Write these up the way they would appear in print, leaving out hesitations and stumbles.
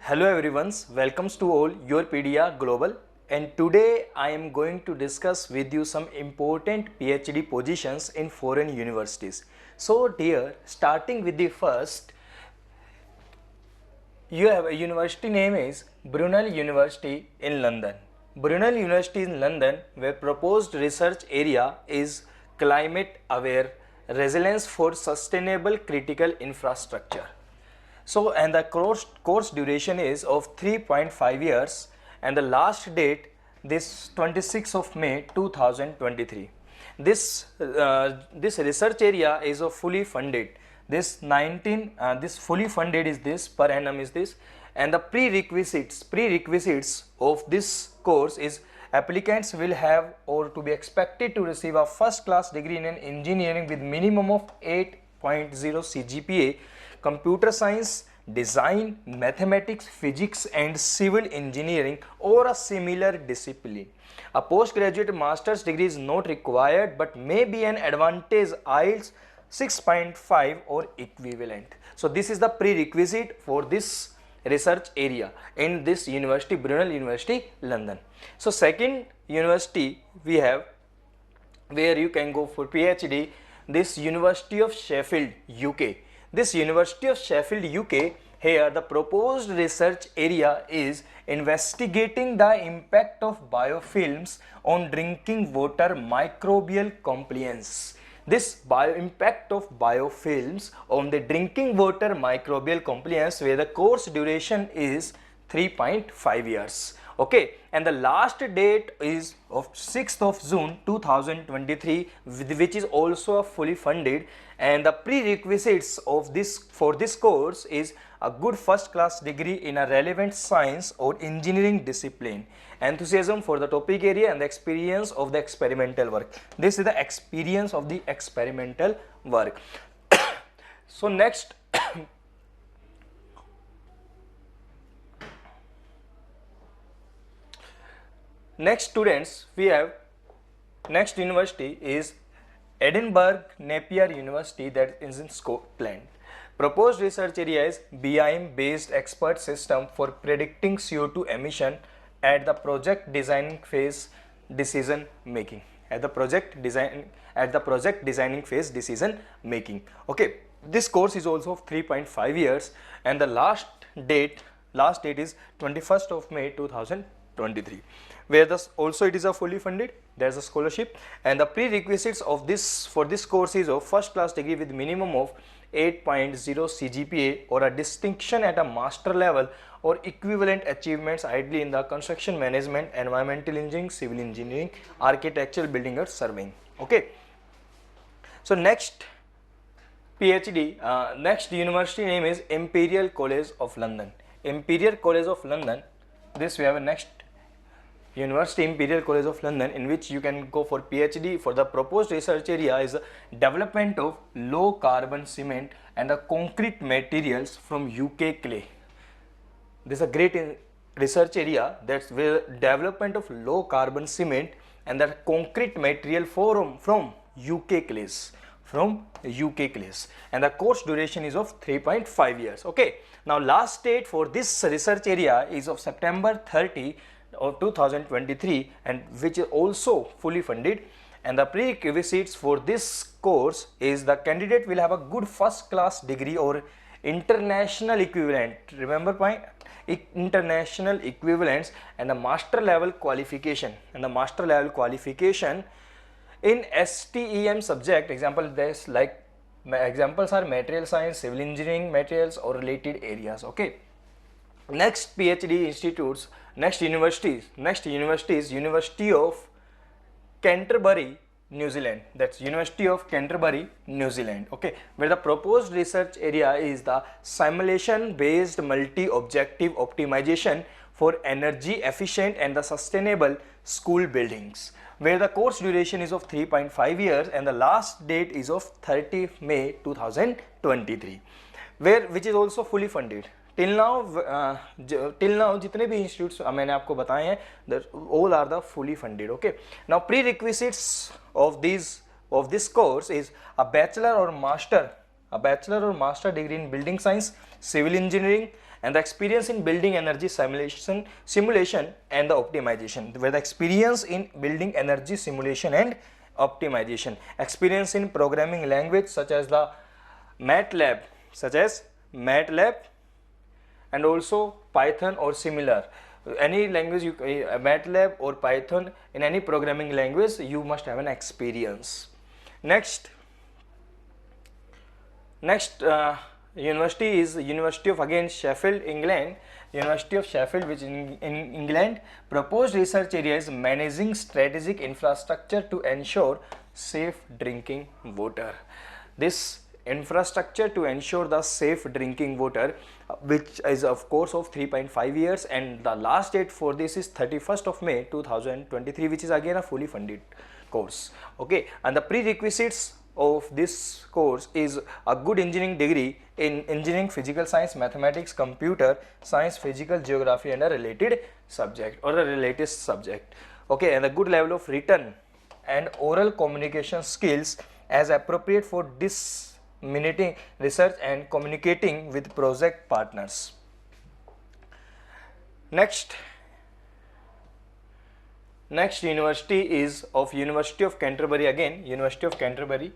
Hello everyone, welcomes to all your PDA Global, and today I am going to discuss with you some important PhD positions in foreign universities. So dear, starting with the first, you have a university name is Brunel University in London. Brunel University in London, where proposed research area is climate aware resilience for sustainable critical infrastructure. So, and the course duration is of 3.5 years, and the last date this 26th of May 2023. This research area is of fully funded. This fully funded is this, per annum is this, and the prerequisites of this course is applicants will have or to be expected to receive a first class degree in engineering with minimum of 8.0 CGPA, computer science, design, mathematics, physics and civil engineering or a similar discipline. A postgraduate master's degree is not required but may be an advantage. IELTS 6.5 or equivalent. So this is the prerequisite for this research area in this university, Brunel University, London. So second university we have where you can go for PhD, this University of Sheffield, UK. This University of Sheffield, UK, here the proposed research area is investigating the impact of biofilms on drinking water microbial compliance. This impact of biofilms on the drinking water microbial compliance, where the course duration is 3.5 years. Okay, and the last date is of 6th of June 2023, which is also a fully funded, and the prerequisites of this for this course is a good first class degree in a relevant science or engineering discipline, enthusiasm for the topic area and the experience of the experimental work. This is the experience of the experimental work. So next students, we have next university is Edinburgh Napier University, that is in Scotland. Proposed research area is BIM based expert system for predicting CO2 emission at the project designing phase decision making. At the project designing phase decision making. Okay, this course is also of 3.5 years and the last date is 21st of May 2023, where also it is a fully funded, there is a scholarship, and the prerequisites of this for this course is of first class degree with minimum of 8.0 CGPA or a distinction at a master level or equivalent achievements, ideally in the construction management, environmental engineering, civil engineering, architectural, building or surveying. Okay, so next PhD, next university name is Imperial College of London. Imperial College of London, this we have a next University, Imperial College of London, in which you can go for PhD. For the proposed research area is development of low carbon cement and the concrete materials from UK clay. This is a great research area, that's where development of low carbon cement and the concrete material from UK clays. And the course duration is of 3.5 years. Okay, now last date for this research area is of September 30 of 2023, and which is also fully funded, and the prerequisites for this course is the candidate will have a good first class degree or international equivalent, remember point, international equivalents, and the master level qualification, in STEM subject. Example, there's like examples are material science, civil engineering, materials or related areas. Okay, next PhD institutes, next university is University of Canterbury, New Zealand. That's University of Canterbury, New Zealand. Okay, where the proposed research area is the simulation based multi-objective optimization for energy efficient and the sustainable school buildings, where the course duration is of 3.5 years and the last date is of 30th May 2023, which is also fully funded. Till now जितने भी institutes मैंने आपको बताए हैं, all are the fully funded. Okay, now prerequisites of this course is a bachelor or master degree in building science, civil engineering and the experience in building energy simulation and the optimization, where the experience in building energy simulation and optimization, experience in programming language such as the MATLAB, and also Python or similar, any language you MATLAB or Python, in any programming language you must have an experience. Next university is University of again Sheffield, England. University of Sheffield, which in England. Proposed research area is managing strategic infrastructure to ensure safe drinking water. This infrastructure to ensure the safe drinking water, which is of course of 3.5 years, and the last date for this is 31st of May 2023, which is again a fully funded course. Okay, and the prerequisites of this course is a good engineering degree in engineering, physical science, mathematics, computer science, physical geography, and a related subject or a related subject. Okay, and a good level of written and oral communication skills as appropriate for disseminating research and communicating with project partners. Next university is of University of Canterbury, again University of Canterbury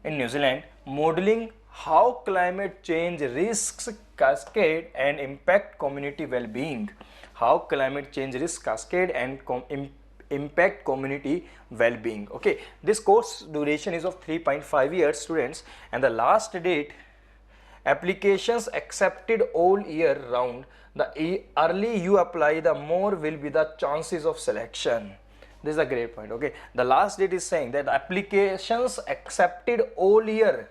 in New Zealand. Modeling how climate change risks cascade and impact community well-being. How climate change risks cascade and impact community well-being. Okay, this course duration is of 3.5 years, students, and the last date, applications accepted all year round. The early you apply, the more will be the chances of selection. This is a great point. Okay, the last date is saying that applications accepted all year,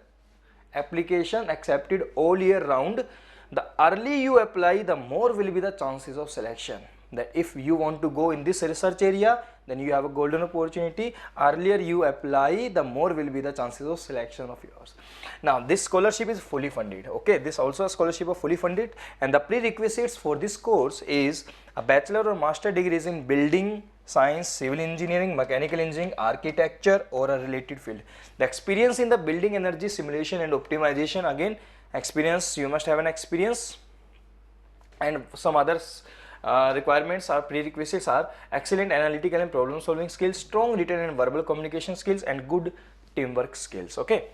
application accepted all year round. The early you apply, the more will be the chances of selection. That if you want to go in this research area, then you have a golden opportunity. Earlier you apply, the more will be the chances of selection of yours. Now this scholarship is fully funded. Okay, this also a scholarship of fully funded, and the prerequisites for this course is a bachelor or master degrees in building science, civil engineering, mechanical engineering, architecture, or a related field. The experience in the building energy simulation and optimization, again experience, you must have an experience, and some others requirements are prerequisites are excellent analytical and problem solving skills, strong written and verbal communication skills, and good teamwork skills. Okay,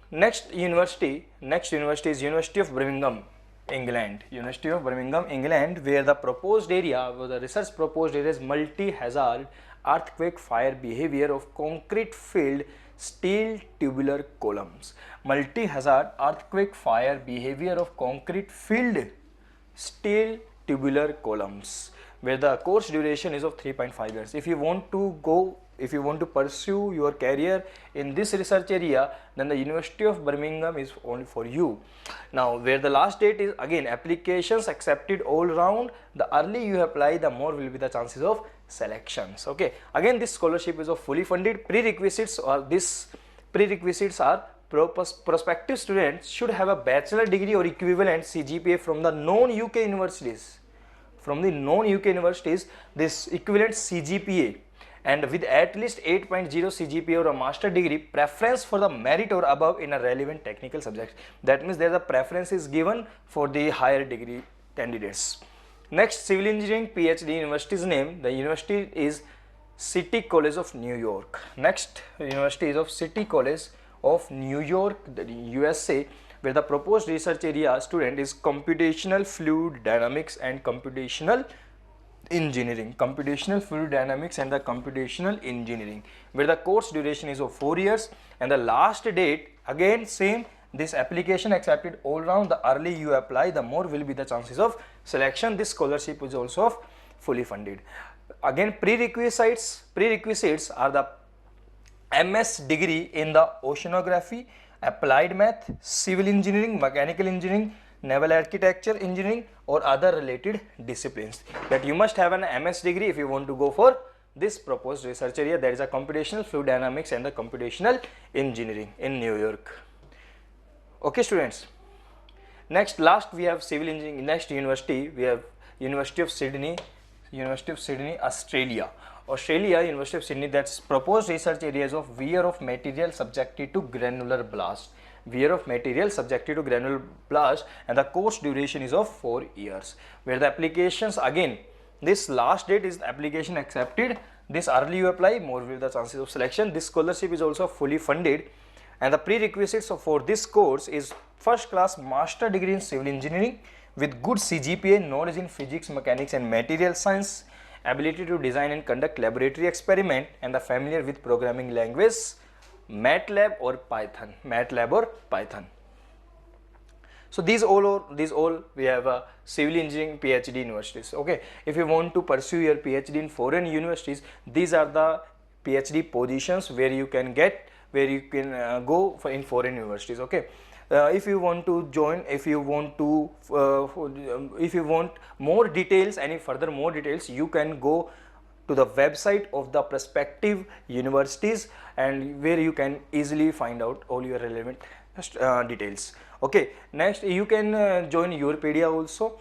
next university is University of Birmingham, England. University of Birmingham, England, where the proposed area, the research proposed area is multi-hazard earthquake fire behavior of concrete filled steel tubular columns. Multi-hazard earthquake fire behavior of concrete filled steel tubular columns, where the course duration is of 3.5 years. If you want to pursue your career in this research area, then the University of Birmingham is only for you. Now where the last date is, again applications accepted all round. The early you apply, the more will be the chances of selections. Okay, again this scholarship is of fully funded. Prerequisites are prospective students should have a bachelor degree or equivalent CGPA from the non-UK universities. From the non-UK universities, this equivalent CGPA, and with at least 8.0 CGPA or a master degree, preference for the merit or above in a relevant technical subject. That means there the preference is given for the higher degree candidates. Next, civil engineering PhD university's name. The university is City College of New York. Next university is of City College of New York, the USA, where the proposed research area student is computational fluid dynamics and computational engineering. Computational fluid dynamics and the computational engineering, where the course duration is of 4 years, and the last date, again same, this application accepted all round. The early you apply, the more will be the chances of selection. This scholarship is also of fully funded. Again prerequisites are the MS degree in the oceanography, applied math, civil engineering, mechanical engineering, naval architecture engineering, or other related disciplines. That you must have an MS degree if you want to go for this proposed research area. There is a computational fluid dynamics and the computational engineering in New York. Okay students, last we have civil engineering. Next university we have University of Sydney, Australia, University of Sydney. That's proposed research areas of wear of material subjected to granular blast. wear of material subjected to granule blast, and the course duration is of 4 years. Where the applications, again this last date is the application accepted, this early you apply, more will the chances of selection. This scholarship is also fully funded, and the prerequisites for this course is first class master degree in civil engineering with good CGPA, knowledge in physics, mechanics and material science, ability to design and conduct laboratory experiment, and the familiar with programming language MATLAB or Python. So these all we have a civil engineering PhD universities. Okay, if you want to pursue your PhD in foreign universities, these are the PhD positions where you can go for in foreign universities. Okay, if you want to join, if you want more details, any further more details, you can go to the website of the prospective universities, and where you can easily find out all your relevant details. Okay, next you can join Europedia also.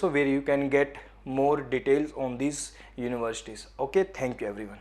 Where you can get more details on these universities. Okay, thank you everyone.